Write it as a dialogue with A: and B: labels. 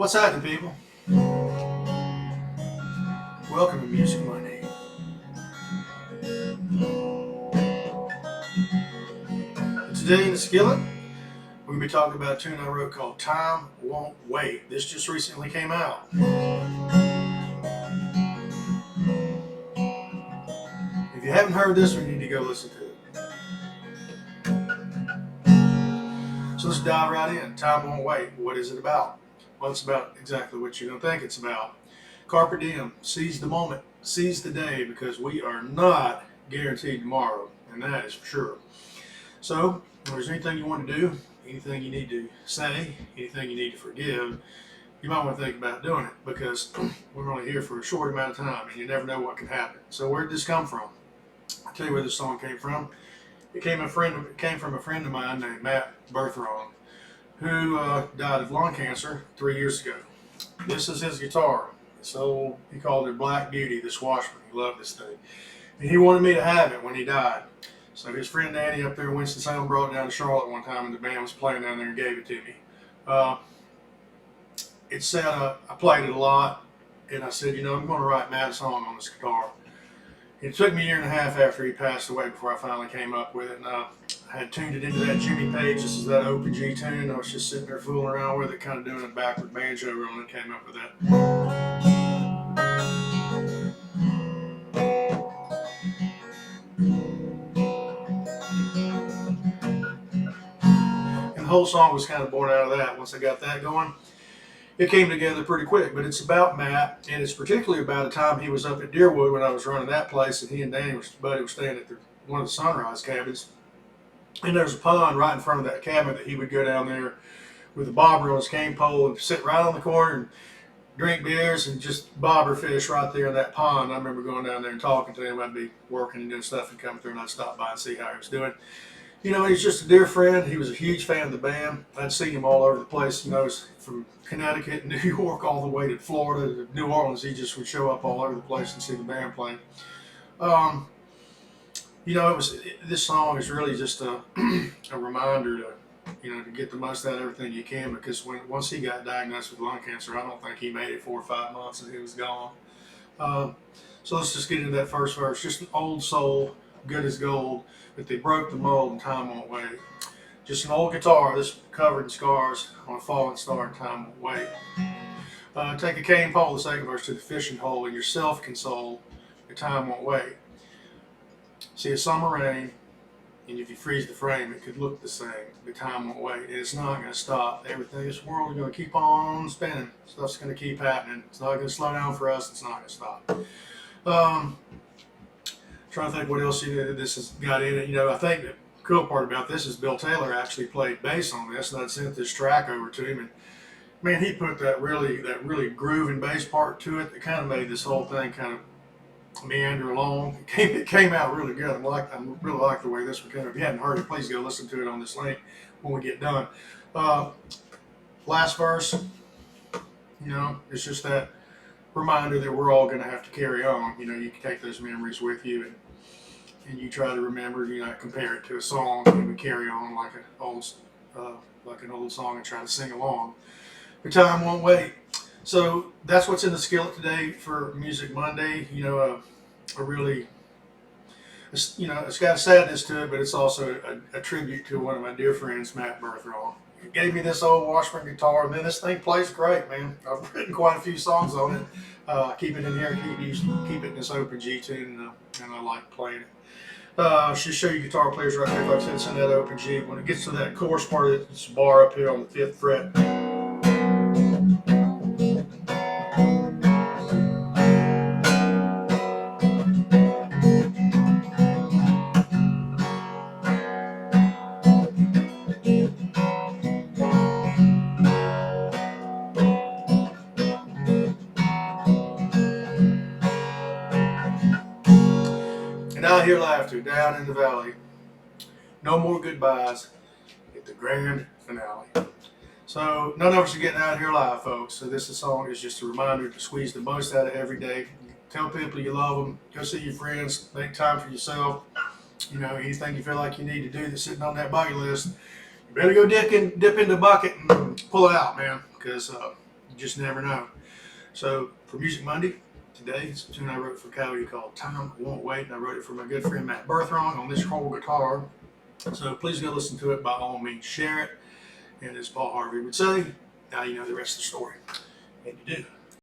A: What's happening, people? Welcome to Music Monday. Today in the skillet, we're going to be talking about a tune I wrote called Time Won't Wait. This just recently came out. If you haven't heard this one, you need to go listen to it. So let's dive right in. Time Won't Wait. What is it about? Well, it's about exactly what you're going to think it's about. Carpe diem, seize the moment, seize the day, because we are not guaranteed tomorrow, and that is for sure. So, if there's anything you want to do, anything you need to say, anything you need to forgive, you might want to think about doing it, because we're only here for a short amount of time, and you never know what can happen. So where did this come from? I'll tell you where this song came from. It came from a friend of mine named Matt Berthrong, who died of lung cancer 3 years ago. This is his guitar. So he called it Black Beauty, this Washburn. He loved this thing. And he wanted me to have it when he died. So his friend Danny up there in Winston-Salem brought it down to Charlotte one time, and the band was playing down there and gave it to me. It said, I played it a lot, and I said, I'm going to write Matt a song on this guitar. It took me a year and a half after he passed away before I finally came up with it. And I had tuned it into that Jimmy Page. This is that open G tune. I was just sitting there fooling around with it, kind of doing a backward banjo roll, and came up with that. And the whole song was kind of born out of that. Once I got that going, it came together pretty quick. But it's about Matt, and it's particularly about a time he was up at Deerwood when I was running that place, and he and Danny, buddy, were staying at one of the Sunrise cabins. And there's a pond right in front of that cabin that he would go down there with a bobber on his cane pole and sit right on the corner and drink beers and just bobber fish right there in that pond. I remember going down there and talking to him. I'd be working and doing stuff and come through, and I'd stop by and see how he was doing. He's just a dear friend. He was a huge fan of the band. I'd seen him all over the place. From Connecticut, New York, all the way to Florida, to New Orleans. He just would show up all over the place and see the band play. This song is really just a reminder to get the most out of everything you can, because once he got diagnosed with lung cancer, I don't think he made it 4 or 5 months and he was gone. So let's just get into that first verse. Just an old soul, good as gold, but they broke the mold and time won't wait. Just an old guitar, this covered in scars, on a falling star and time won't wait. Take a cane pole, the second verse, to the fishing hole, and yourself console, your time won't wait. See a summer rain, and if you freeze the frame, it could look the same. The time won't wait, and it's not going to stop. Everything, this world is going to keep on spinning. Stuff's going to keep happening. It's not going to slow down for us. It's not going to stop. Trying to think what else this has got in it. I think the cool part about this is Bill Taylor actually played bass on this, and I'd sent this track over to him, and man, he put that really grooving bass part to it that kind of made this whole thing kind of meander along. It came out really good. I really like the way this one came. If you hadn't heard it, please go listen to it on this link when we get done. Last verse, it's just that reminder that we're all going to have to carry on. You can take those memories with you, and you try to remember, compare it to a song, and we carry on like an old song and try to sing along. But time won't wait. So that's what's in the skillet today for Music Monday. It's got a sadness to it, but it's also a tribute to one of my dear friends, Matt Berthrong. He gave me this old Washburn guitar, and man, this thing plays great, man. I've written quite a few songs on it. Keep it in here, keep it in this open G tune, and I like playing it. I'll just show you guitar players right here. Like I said, it's in that open G. When it gets to that chorus part, it's a bar up here on the 5th fret. And I hear laughter down in the valley. No more goodbyes at the grand finale. So none of us are getting out of here alive, folks. So this song is just a reminder to squeeze the most out of every day. Tell people you love them. Go see your friends. Make time for yourself. Anything you feel like you need to do that's sitting on that bucket list, you better go dip in the bucket and pull it out, man. Because You just never know. So for Music Monday, today's tune I wrote for Coyote called Time Won't Wait, and I wrote it for my good friend Matt Berthrong on this whole guitar. So please go listen to it, by all means share it, and as Paul Harvey would say, now you know the rest of the story. And you do.